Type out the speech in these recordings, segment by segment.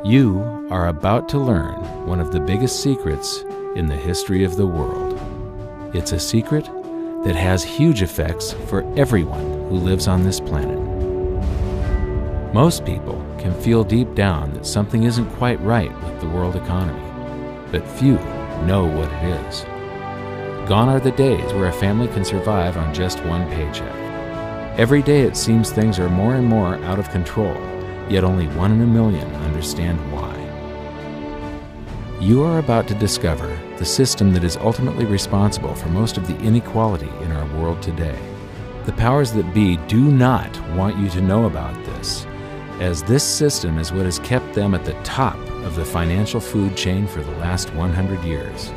You are about to learn one of the biggest secrets in the history of the world. It's a secret that has huge effects for everyone who lives on this planet. Most people can feel deep down that something isn't quite right with the world economy, but few know what it is. Gone are the days where a family can survive on just one paycheck. Every day it seems things are more and more out of control, yet only 1 in a million understand why. You are about to discover the system that is ultimately responsible for most of the inequality in our world today. The powers that be do not want you to know about this, as this system is what has kept them at the top of the financial food chain for the last 100 years.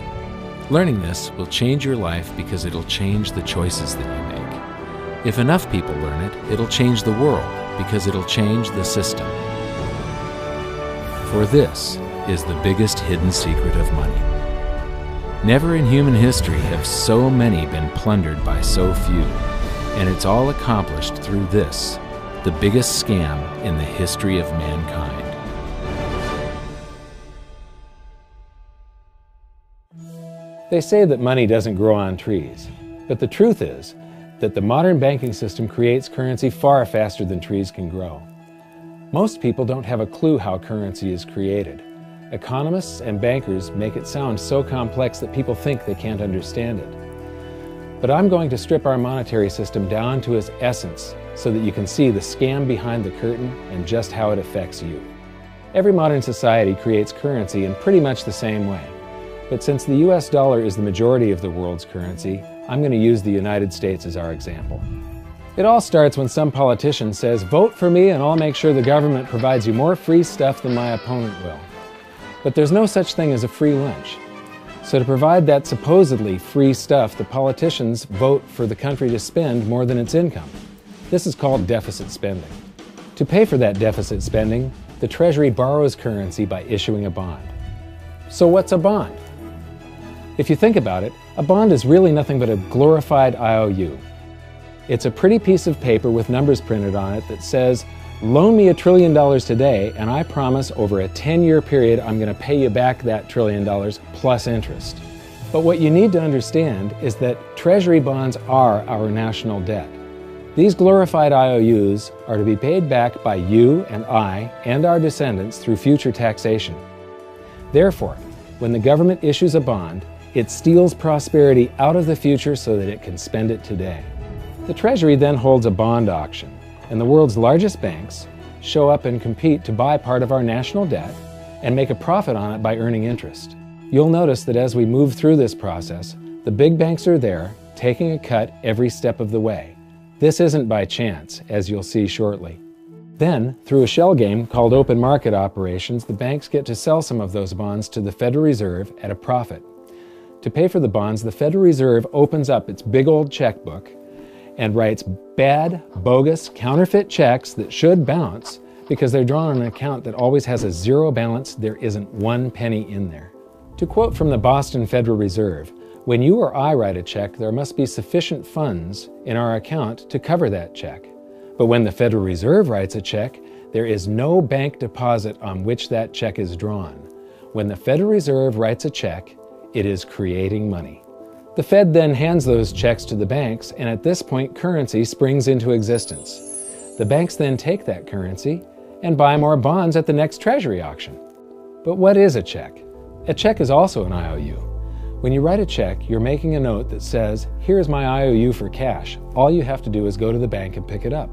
Learning this will change your life because it'll change the choices that you make. If enough people learn it, it'll change the world because it'll change the system. For this is the biggest hidden secret of money. Never in human history have so many been plundered by so few, and it's all accomplished through this, the biggest scam in the history of mankind. They say that money doesn't grow on trees, but the truth is that the modern banking system creates currency far faster than trees can grow. Most people don't have a clue how currency is created. Economists and bankers make it sound so complex that people think they can't understand it. But I'm going to strip our monetary system down to its essence so that you can see the scam behind the curtain and just how it affects you. Every modern society creates currency in pretty much the same way. But since the US dollar is the majority of the world's currency, I'm going to use the United States as our example. It all starts when some politician says, "Vote for me and I'll make sure the government provides you more free stuff than my opponent will." But there's no such thing as a free lunch. So to provide that supposedly free stuff, the politicians vote for the country to spend more than its income. This is called deficit spending. To pay for that deficit spending, the Treasury borrows currency by issuing a bond. So what's a bond? If you think about it, a bond is really nothing but a glorified IOU. It's a pretty piece of paper with numbers printed on it that says, "Loan me $1 trillion today, and I promise over a 10-year period I'm going to pay you back that $1 trillion plus interest." But what you need to understand is that Treasury bonds are our national debt. These glorified IOUs are to be paid back by you and I and our descendants through future taxation. Therefore, when the government issues a bond, it steals prosperity out of the future so that it can spend it today. The Treasury then holds a bond auction, and the world's largest banks show up and compete to buy part of our national debt and make a profit on it by earning interest. You'll notice that as we move through this process, the big banks are there, taking a cut every step of the way. This isn't by chance, as you'll see shortly. Then, through a shell game called open market operations, the banks get to sell some of those bonds to the Federal Reserve at a profit. To pay for the bonds, the Federal Reserve opens up its big old checkbook and writes bad, bogus, counterfeit checks that should bounce because they're drawn on an account that always has a zero balance. There isn't 1 penny in there. To quote from the Boston Federal Reserve, "When you or I write a check, there must be sufficient funds in our account to cover that check. But when the Federal Reserve writes a check, there is no bank deposit on which that check is drawn. When the Federal Reserve writes a check, it is creating money." The Fed then hands those checks to the banks, and at this point, currency springs into existence. The banks then take that currency and buy more bonds at the next Treasury auction. But what is a check? A check is also an IOU. When you write a check, you're making a note that says, "Here's my IOU for cash. All you have to do is go to the bank and pick it up."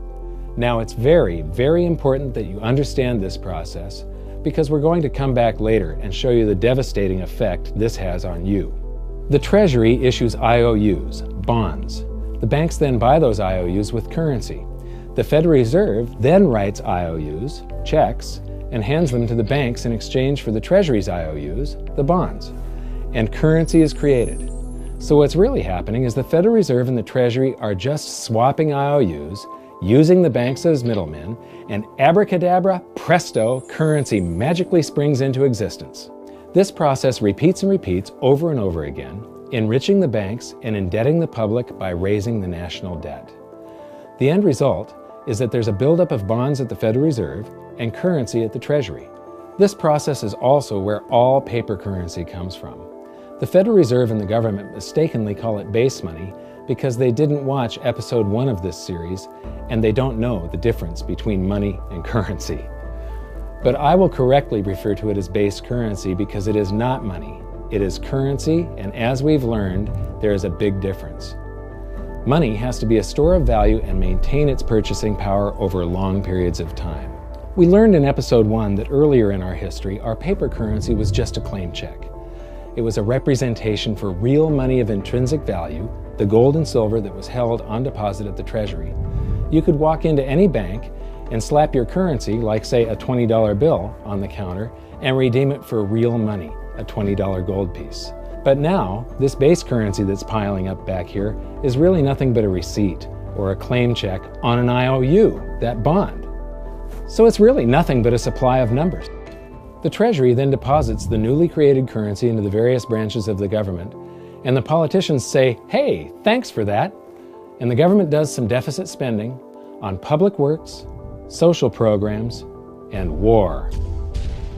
Now, it's very, very important that you understand this process because we're going to come back later and show you the devastating effect this has on you. The Treasury issues IOUs, bonds. The banks then buy those IOUs with currency. The Federal Reserve then writes IOUs, checks, and hands them to the banks in exchange for the Treasury's IOUs, the bonds. And currency is created. So what's really happening is the Federal Reserve and the Treasury are just swapping IOUs, using the banks as middlemen, and abracadabra, presto, currency magically springs into existence. This process repeats and repeats over and over again, enriching the banks and indebting the public by raising the national debt. The end result is that there's a buildup of bonds at the Federal Reserve and currency at the Treasury. This process is also where all paper currency comes from. The Federal Reserve and the government mistakenly call it base money because they didn't watch episode 1 of this series and they don't know the difference between money and currency. But I will correctly refer to it as base currency because it is not money. It is currency, and as we've learned, there is a big difference. Money has to be a store of value and maintain its purchasing power over long periods of time. We learned in episode 1 that earlier in our history, our paper currency was just a claim check. It was a representation for real money of intrinsic value, the gold and silver that was held on deposit at the Treasury. You could walk into any bank and slap your currency, like say a $20 bill, on the counter and redeem it for real money, a $20 gold piece. But now, this base currency that's piling up back here is really nothing but a receipt or a claim check on an IOU, that bond. So it's really nothing but a supply of numbers. The Treasury then deposits the newly created currency into the various branches of the government, and the politicians say, "Hey, thanks for that." And the government does some deficit spending on public works, social programs, and war.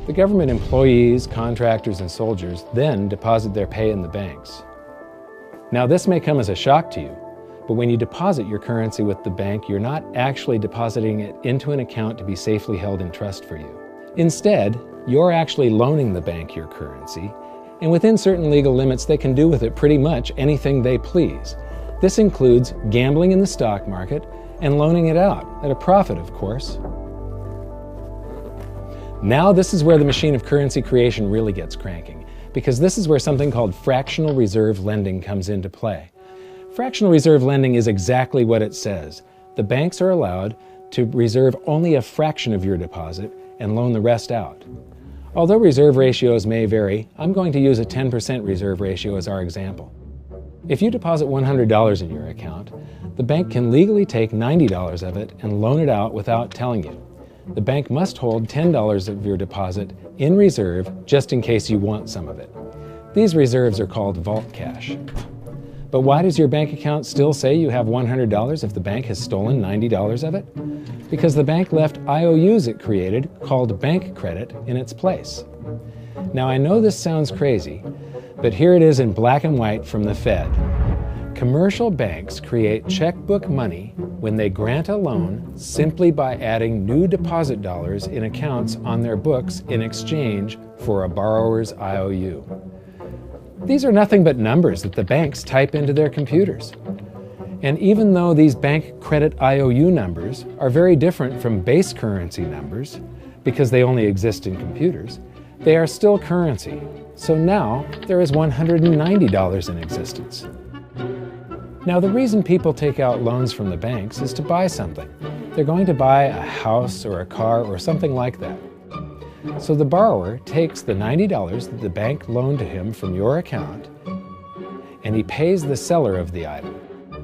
The government employees, contractors, and soldiers then deposit their pay in the banks. Now, this may come as a shock to you, but when you deposit your currency with the bank, you're not actually depositing it into an account to be safely held in trust for you. Instead, you're actually loaning the bank your currency, and within certain legal limits, they can do with it pretty much anything they please. This includes gambling in the stock market and loaning it out, at a profit, of course. Now this is where the machine of currency creation really gets cranking, because this is where something called fractional reserve lending comes into play. Fractional reserve lending is exactly what it says. The banks are allowed to reserve only a fraction of your deposit and loan the rest out. Although reserve ratios may vary, I'm going to use a 10% reserve ratio as our example. If you deposit $100 in your account, the bank can legally take $90 of it and loan it out without telling you. The bank must hold $10 of your deposit in reserve just in case you want some of it. These reserves are called vault cash. But why does your bank account still say you have $100 if the bank has stolen $90 of it? Because the bank left IOUs it created, called bank credit, in its place. Now I know this sounds crazy, but here it is in black and white from the Fed. Commercial banks create checkbook money when they grant a loan simply by adding new deposit dollars in accounts on their books in exchange for a borrower's IOU. These are nothing but numbers that the banks type into their computers. And even though these bank credit IOU numbers are very different from base currency numbers, because they only exist in computers, they are still currency. So now there is $190 in existence. Now the reason people take out loans from the banks is to buy something. They're going to buy a house or a car or something like that. So the borrower takes the $90 that the bank loaned to him from your account and he pays the seller of the item.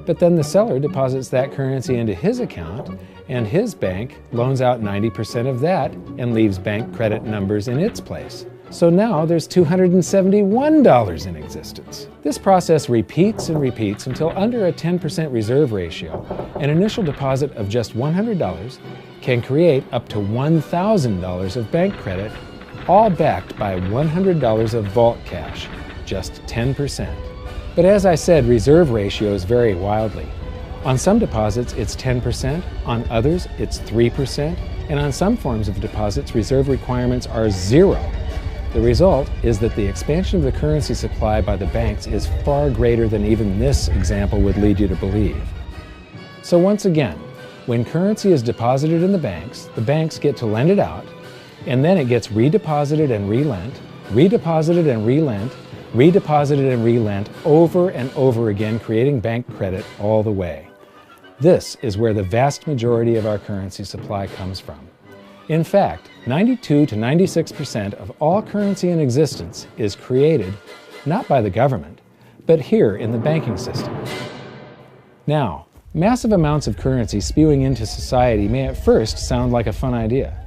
But then the seller deposits that currency into his account and his bank loans out 90% of that and leaves bank credit numbers in its place. So now there's $271 in existence. This process repeats and repeats until under a 10% reserve ratio, an initial deposit of just $100 can create up to $1,000 of bank credit, all backed by $100 of vault cash, just 10%. But as I said, reserve ratios vary wildly. On some deposits, it's 10%, on others, it's 3%, and on some forms of deposits, reserve requirements are 0. The result is that the expansion of the currency supply by the banks is far greater than even this example would lead you to believe. So once again, when currency is deposited in the banks get to lend it out, and then it gets redeposited and relent, redeposited and relent, redeposited and relent over and over again, creating bank credit all the way. This is where the vast majority of our currency supply comes from. In fact, 92 to 96% of all currency in existence is created not by the government, but here in the banking system. Now, massive amounts of currency spewing into society may at first sound like a fun idea.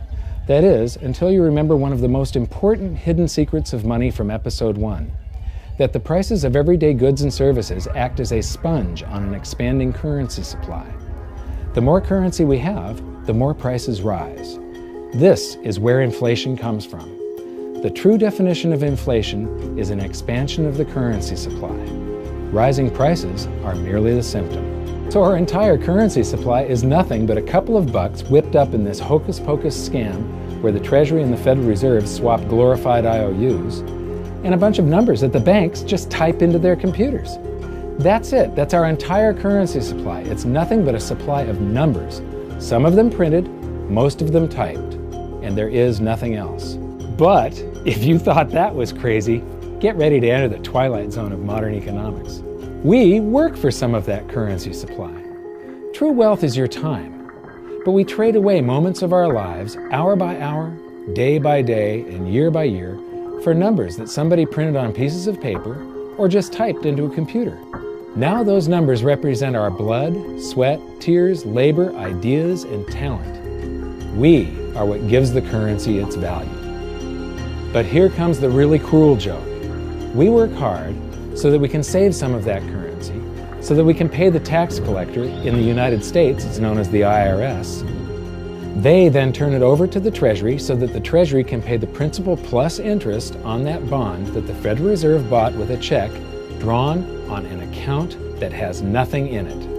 That is, until you remember one of the most important hidden secrets of money from episode 1, that the prices of everyday goods and services act as a sponge on an expanding currency supply. The more currency we have, the more prices rise. This is where inflation comes from. The true definition of inflation is an expansion of the currency supply. Rising prices are merely the symptom. So our entire currency supply is nothing but a couple of bucks whipped up in this hocus-pocus scam where the Treasury and the Federal Reserve swap glorified IOUs, and a bunch of numbers that the banks just type into their computers. That's it. That's our entire currency supply. It's nothing but a supply of numbers. Some of them printed, most of them typed, and there is nothing else. But if you thought that was crazy, get ready to enter the twilight zone of modern economics. We work for some of that currency supply. True wealth is your time. But we trade away moments of our lives, hour by hour, day by day, and year by year, for numbers that somebody printed on pieces of paper or just typed into a computer. Now those numbers represent our blood, sweat, tears, labor, ideas, and talent. We are what gives the currency its value. But here comes the really cruel joke. We work hard so that we can save some of that currency, so that we can pay the tax collector. In the United States, it's known as the IRS. They then turn it over to the Treasury so that the Treasury can pay the principal plus interest on that bond that the Federal Reserve bought with a check drawn on an account that has nothing in it.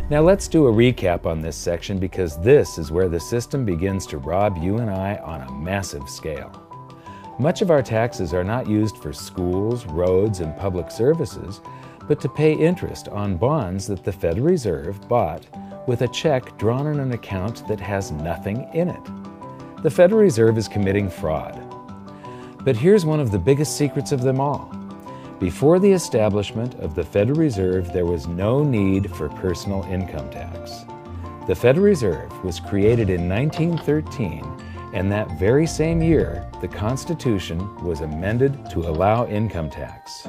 Now let's do a recap on this section, because this is where the system begins to rob you and I on a massive scale. Much of our taxes are not used for schools, roads, and public services, but to pay interest on bonds that the Federal Reserve bought with a check drawn on an account that has nothing in it. The Federal Reserve is committing fraud. But here's one of the biggest secrets of them all. Before the establishment of the Federal Reserve, there was no need for personal income tax. The Federal Reserve was created in 1913, and that very same year, the Constitution was amended to allow income tax.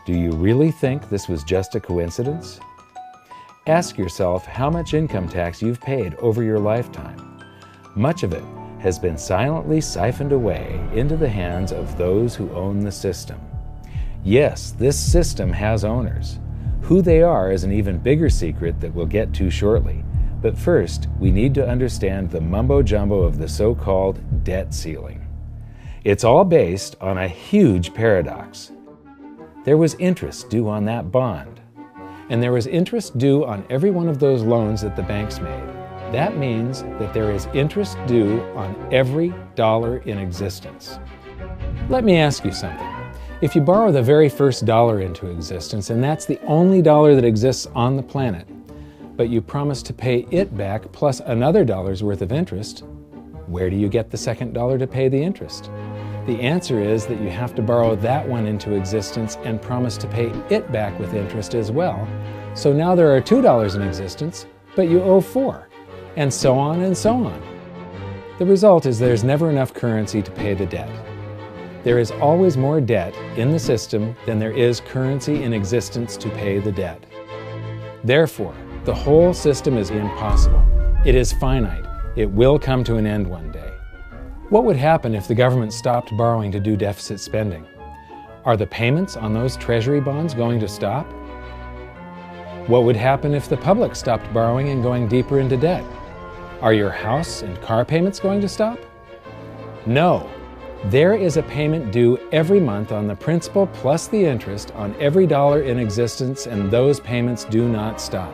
Do you really think this was just a coincidence? Ask yourself how much income tax you've paid over your lifetime. Much of it has been silently siphoned away into the hands of those who own the system. Yes, this system has owners. Who they are is an even bigger secret that we'll get to shortly. But first, we need to understand the mumbo-jumbo of the so-called debt ceiling. It's all based on a huge paradox. There was interest due on that bond, and there was interest due on every one of those loans that the banks made. That means that there is interest due on every dollar in existence. Let me ask you something. If you borrow the very first dollar into existence, and that's the only dollar that exists on the planet, but you promise to pay it back plus another dollar's worth of interest, where do you get the second dollar to pay the interest? The answer is that you have to borrow that one into existence and promise to pay it back with interest as well. So now there are $2 in existence, but you owe $4, and so on and so on. The result is there's never enough currency to pay the debt. There is always more debt in the system than there is currency in existence to pay the debt. Therefore, the whole system is impossible. It is finite. It will come to an end one day. What would happen if the government stopped borrowing to do deficit spending? Are the payments on those treasury bonds going to stop? What would happen if the public stopped borrowing and going deeper into debt? Are your house and car payments going to stop? No. There is a payment due every month on the principal plus the interest on every dollar in existence, and those payments do not stop.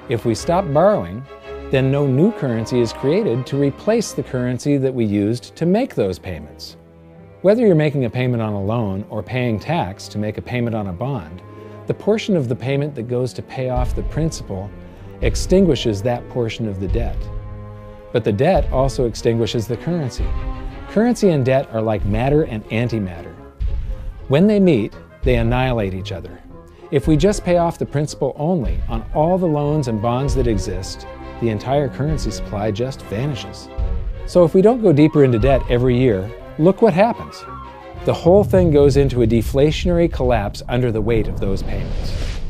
If we stop borrowing, then no new currency is created to replace the currency that we used to make those payments. Whether you're making a payment on a loan or paying tax to make a payment on a bond, the portion of the payment that goes to pay off the principal extinguishes that portion of the debt. But the debt also extinguishes the currency. Currency and debt are like matter and antimatter. When they meet, they annihilate each other. If we just pay off the principal only on all the loans and bonds that exist, the entire currency supply just vanishes. So if we don't go deeper into debt every year, look what happens. The whole thing goes into a deflationary collapse under the weight of those payments.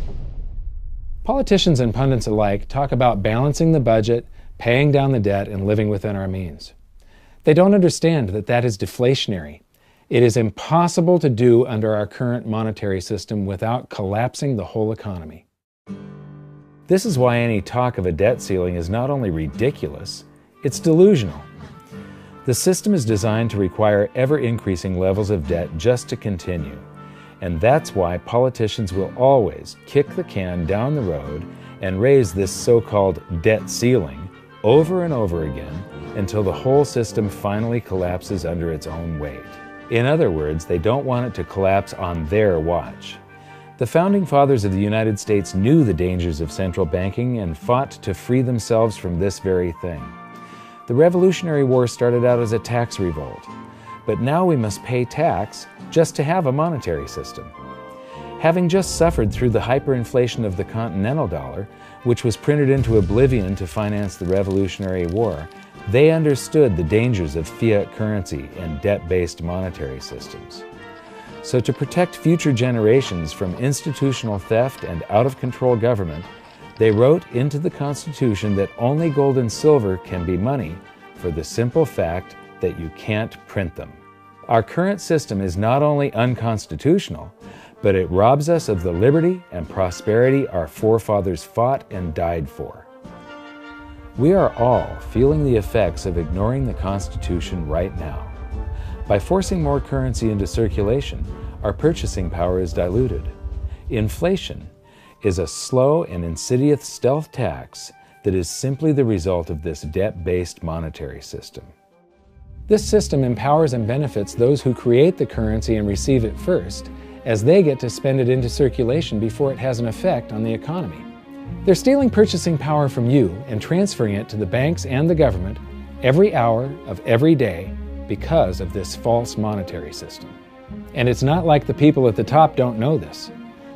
Politicians and pundits alike talk about balancing the budget, paying down the debt, and living within our means. They don't understand that that is deflationary. It is impossible to do under our current monetary system without collapsing the whole economy. This is why any talk of a debt ceiling is not only ridiculous, it's delusional. The system is designed to require ever-increasing levels of debt just to continue. And that's why politicians will always kick the can down the road and raise this so-called debt ceiling over and over again until the whole system finally collapses under its own weight. In other words, they don't want it to collapse on their watch. The Founding Fathers of the United States knew the dangers of central banking and fought to free themselves from this very thing. The Revolutionary War started out as a tax revolt, but now we must pay tax just to have a monetary system. Having just suffered through the hyperinflation of the continental dollar, which was printed into oblivion to finance the Revolutionary War, they understood the dangers of fiat currency and debt-based monetary systems. So to protect future generations from institutional theft and out-of-control government, they wrote into the Constitution that only gold and silver can be money for the simple fact that you can't print them. Our current system is not only unconstitutional, but it robs us of the liberty and prosperity our forefathers fought and died for. We are all feeling the effects of ignoring the Constitution right now. By forcing more currency into circulation, our purchasing power is diluted. Inflation is a slow and insidious stealth tax that is simply the result of this debt-based monetary system. This system empowers and benefits those who create the currency and receive it first, as they get to spend it into circulation before it has an effect on the economy. They're stealing purchasing power from you and transferring it to the banks and the government every hour of every day because of this false monetary system. And it's not like the people at the top don't know this.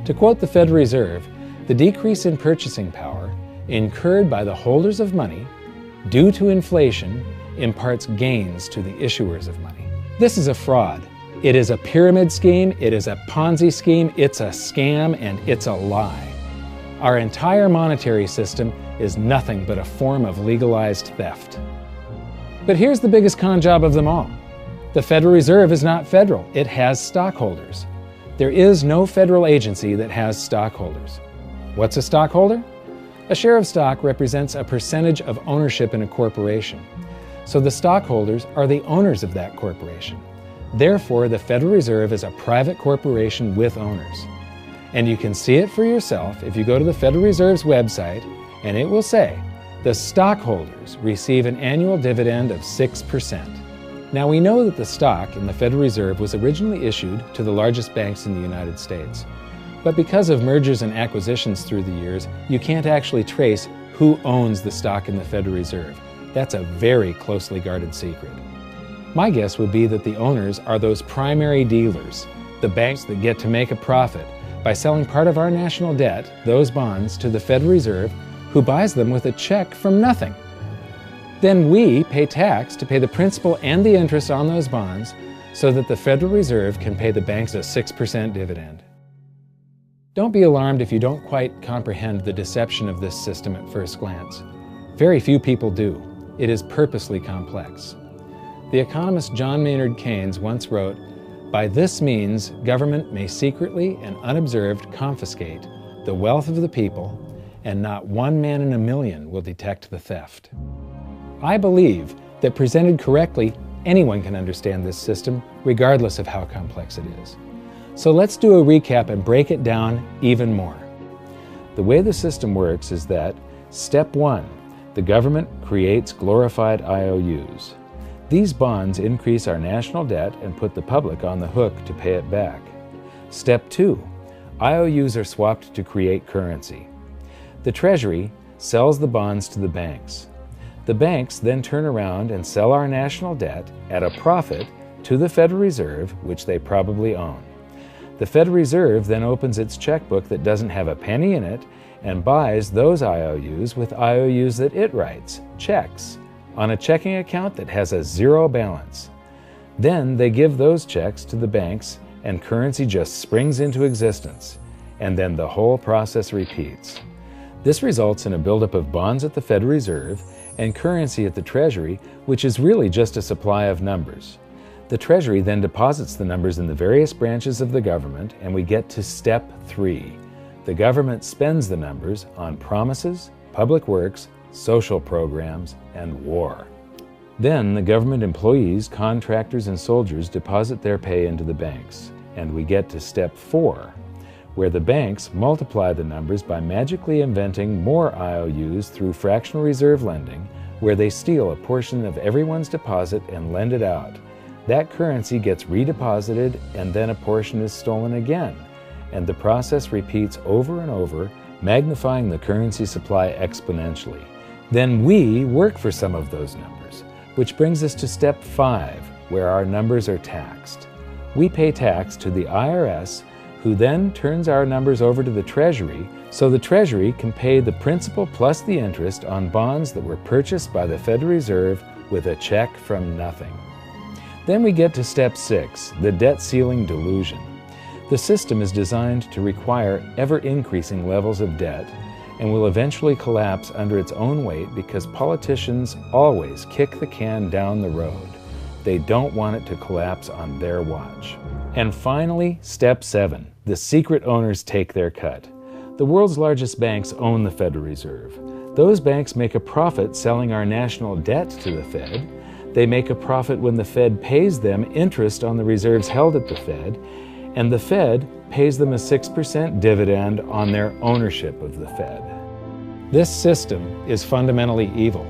To quote the Federal Reserve, the decrease in purchasing power incurred by the holders of money due to inflation imparts gains to the issuers of money. This is a fraud. It is a pyramid scheme, it is a Ponzi scheme, it's a scam, and it's a lie. Our entire monetary system is nothing but a form of legalized theft. But here's the biggest con job of them all. The Federal Reserve is not federal, it has stockholders. There is no federal agency that has stockholders. What's a stockholder? A share of stock represents a percentage of ownership in a corporation. So the stockholders are the owners of that corporation. Therefore, the Federal Reserve is a private corporation with owners. And you can see it for yourself if you go to the Federal Reserve's website, and it will say, the stockholders receive an annual dividend of 6%. Now we know that the stock in the Federal Reserve was originally issued to the largest banks in the United States. But because of mergers and acquisitions through the years, you can't actually trace who owns the stock in the Federal Reserve. That's a very closely guarded secret. My guess would be that the owners are those primary dealers, the banks that get to make a profit by selling part of our national debt, those bonds, to the Federal Reserve, who buys them with a check from nothing. Then we pay tax to pay the principal and the interest on those bonds so that the Federal Reserve can pay the banks a 6% dividend. Don't be alarmed if you don't quite comprehend the deception of this system at first glance. Very few people do. It is purposely complex. The economist John Maynard Keynes once wrote, "By this means, government may secretly and unobserved confiscate the wealth of the people, and not one man in a million will detect the theft." I believe that presented correctly, anyone can understand this system, regardless of how complex it is. So let's do a recap and break it down even more. The way the system works is that, step 1, the government creates glorified IOUs. These bonds increase our national debt and put the public on the hook to pay it back. Step 2, IOUs are swapped to create currency. The Treasury sells the bonds to the banks. The banks then turn around and sell our national debt at a profit to the Federal Reserve, which they probably own. The Federal Reserve then opens its checkbook that doesn't have a penny in it and buys those IOUs with IOUs that it writes, checks, on a checking account that has a zero balance. Then they give those checks to the banks and currency just springs into existence, and then the whole process repeats. This results in a buildup of bonds at the Federal Reserve and currency at the Treasury, which is really just a supply of numbers. The Treasury then deposits the numbers in the various branches of the government, and we get to step 3. The government spends the numbers on promises, public works, social programs, and war. Then the government employees, contractors, and soldiers deposit their pay into the banks, and we get to step 4, where the banks multiply the numbers by magically inventing more IOUs through fractional reserve lending, where they steal a portion of everyone's deposit and lend it out. That currency gets redeposited, and then a portion is stolen again, and the process repeats over and over, magnifying the currency supply exponentially. Then we work for some of those numbers, which brings us to step 5, where our numbers are taxed. We pay tax to the IRS, who then turns our numbers over to the Treasury, so the Treasury can pay the principal plus the interest on bonds that were purchased by the Federal Reserve with a check from nothing. Then we get to step 6, the debt ceiling delusion. The system is designed to require ever-increasing levels of debt and will eventually collapse under its own weight because politicians always kick the can down the road. They don't want it to collapse on their watch. And finally, step 7, the secret owners take their cut. The world's largest banks own the Federal Reserve. Those banks make a profit selling our national debt to the Fed. They make a profit when the Fed pays them interest on the reserves held at the Fed, and the Fed pays them a 6% dividend on their ownership of the Fed. This system is fundamentally evil.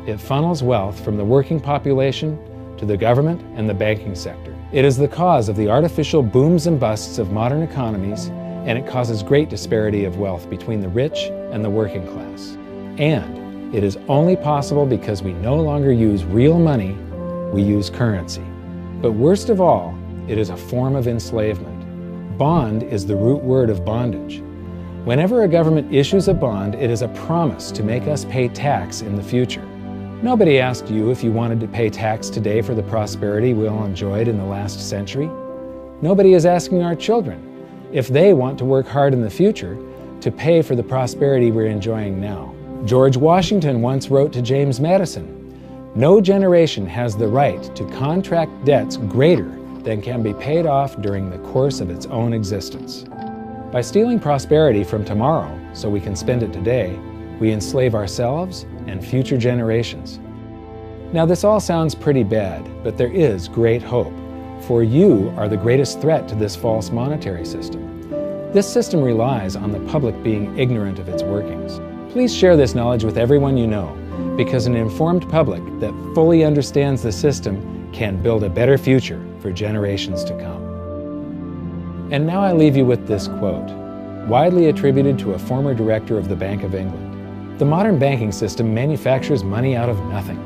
It funnels wealth from the working population to the government and the banking sector. It is the cause of the artificial booms and busts of modern economies, and it causes great disparity of wealth between the rich and the working class. And it is only possible because we no longer use real money, we use currency. But worst of all, it is a form of enslavement. Bond is the root word of bondage. Whenever a government issues a bond, it is a promise to make us pay tax in the future. Nobody asked you if you wanted to pay tax today for the prosperity we all enjoyed in the last century. Nobody is asking our children if they want to work hard in the future to pay for the prosperity we're enjoying now. George Washington once wrote to James Madison, "No generation has the right to contract debts greater than can be paid off during the course of its own existence." By stealing prosperity from tomorrow so we can spend it today, we enslave ourselves and future generations. Now this all sounds pretty bad, but there is great hope, for you are the greatest threat to this false monetary system. This system relies on the public being ignorant of its workings. Please share this knowledge with everyone you know, because an informed public that fully understands the system can build a better future for generations to come. And now I leave you with this quote, widely attributed to a former director of the Bank of England. The modern banking system manufactures money out of nothing.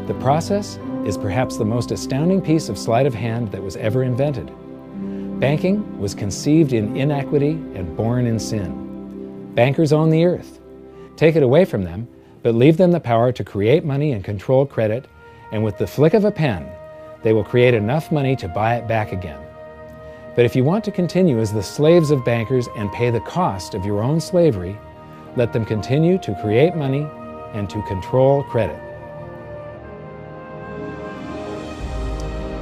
The process is perhaps the most astounding piece of sleight of hand that was ever invented. Banking was conceived in inequity and born in sin. Bankers own the earth. Take it away from them, but leave them the power to create money and control credit, and with the flick of a pen, they will create enough money to buy it back again. But if you want to continue as the slaves of bankers and pay the cost of your own slavery, let them continue to create money and to control credit.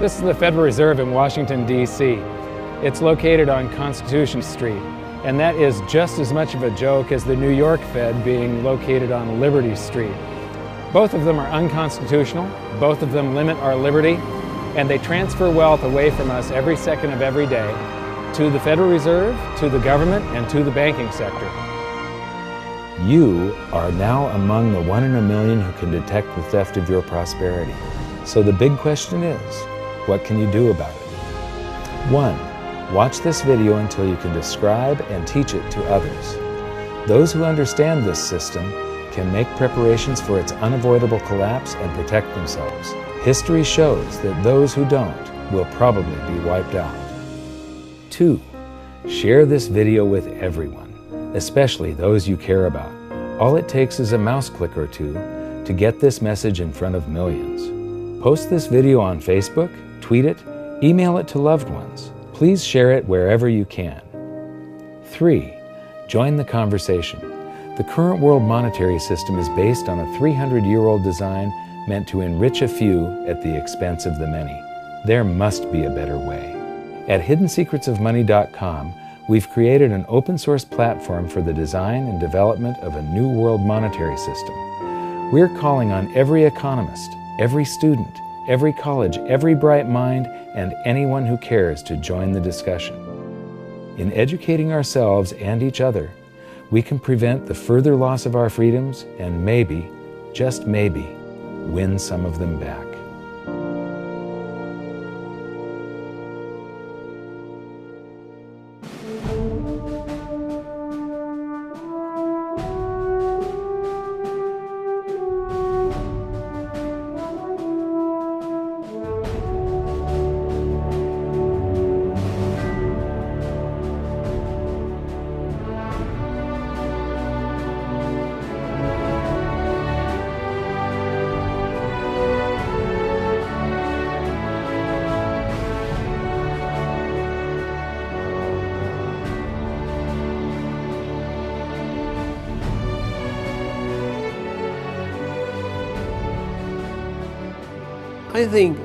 This is the Federal Reserve in Washington, D.C. It's located on Constitution Street, and that is just as much of a joke as the New York Fed being located on Liberty Street. Both of them are unconstitutional, both of them limit our liberty, and they transfer wealth away from us every second of every day to the Federal Reserve, to the government, and to the banking sector. You are now among the 1 in a million who can detect the theft of your prosperity. So the big question is, what can you do about it? 1. Watch this video until you can describe and teach it to others. Those who understand this system can make preparations for its unavoidable collapse and protect themselves. History shows that those who don't will probably be wiped out. 2. Share this video with everyone, especially those you care about. All it takes is a mouse click or two to get this message in front of millions. Post this video on Facebook, tweet it, email it to loved ones. Please share it wherever you can. 3. Join the conversation. The current world monetary system is based on a 300-year-old design meant to enrich a few at the expense of the many. There must be a better way. At hiddensecretsofmoney.com, we've created an open-source platform for the design and development of a new world monetary system. We're calling on every economist, every student, every college, every bright mind, and anyone who cares to join the discussion. In educating ourselves and each other, we can prevent the further loss of our freedoms and maybe, just maybe, win some of them back. I think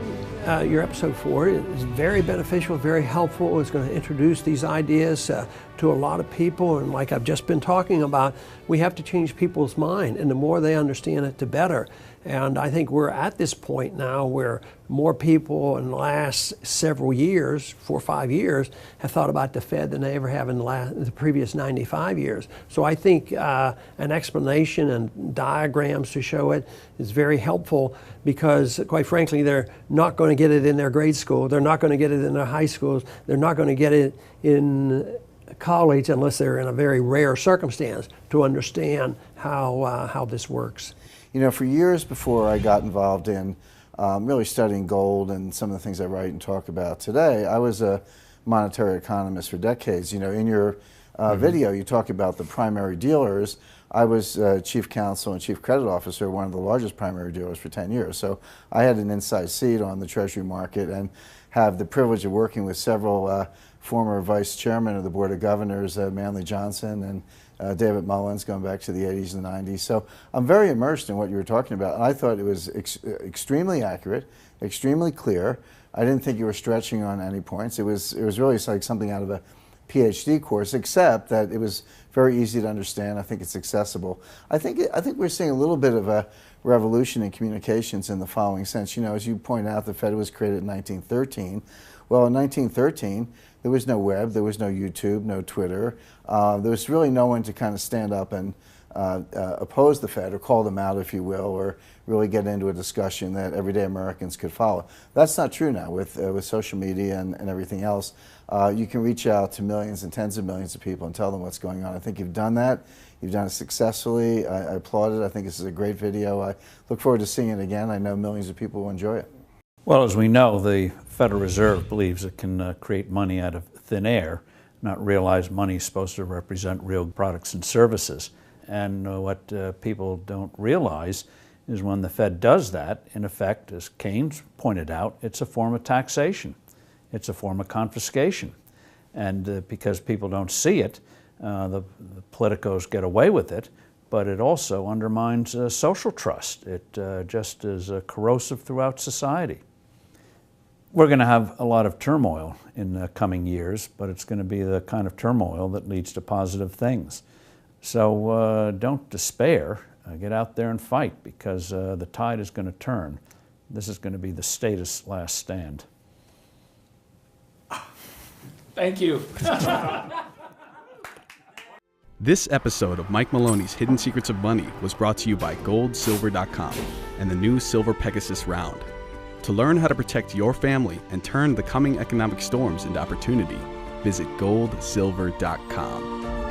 your episode 4 is very beneficial, very helpful. It's going to introduce these ideas to a lot of people, and like I've just been talking about, we have to change people's mind, and the more they understand it, the better. And I think we're at this point now where more people in the last several years, 4 or 5 years, have thought about the Fed than they ever have in the previous 95 years. So I think an explanation and diagrams to show it is very helpful, because quite frankly, they're not going to get it in their grade school, they're not going to get it in their high schools, they're not going to get it in college unless they're in a very rare circumstance to understand how this works. You know, for years before I got involved in really studying gold and some of the things I write and talk about today, I was a monetary economist for decades. You know, in your video, you talk about the primary dealers. I was chief counsel and chief credit officer of one of the largest primary dealers for 10 years. So I had an inside seat on the Treasury market and have the privilege of working with several former vice chairmen of the Board of Governors, Manley Johnson and David Mullins, going back to the 80s and the 90s. So I'm very immersed in what you were talking about, and I thought it was extremely accurate, extremely clear. I didn't think you were stretching on any points. It was really like something out of a PhD course, except that it was very easy to understand. I think it's accessible. I think we're seeing a little bit of a revolution in communications in the following sense. You know, as you point out, the Fed was created in 1913. Well, in 1913, there was no web, there was no YouTube, no Twitter. There was really no one to kind of stand up and oppose the Fed or call them out, if you will, or really get into a discussion that everyday Americans could follow. That's not true now with social media and everything else. You can reach out to millions and tens of millions of people and tell them what's going on. I think you've done that. You've done it successfully. I applaud it. I think this is a great video. I look forward to seeing it again. I know millions of people will enjoy it. Well, as we know, the Federal Reserve believes it can create money out of thin air, not realize money is supposed to represent real products and services. And what people don't realize is when the Fed does that, in effect, as Keynes pointed out, it's a form of taxation. It's a form of confiscation. And because people don't see it, the politicos get away with it, but it also undermines social trust. It just is corrosive throughout society. We're going to have a lot of turmoil in the coming years, but it's going to be the kind of turmoil that leads to positive things. So don't despair. Get out there and fight, because the tide is going to turn. This is going to be the status last stand. Thank you. This episode of Mike Maloney's Hidden Secrets of Money was brought to you by GoldSilver.com and the new Silver Pegasus Round. To learn how to protect your family and turn the coming economic storms into opportunity, visit GoldSilver.com.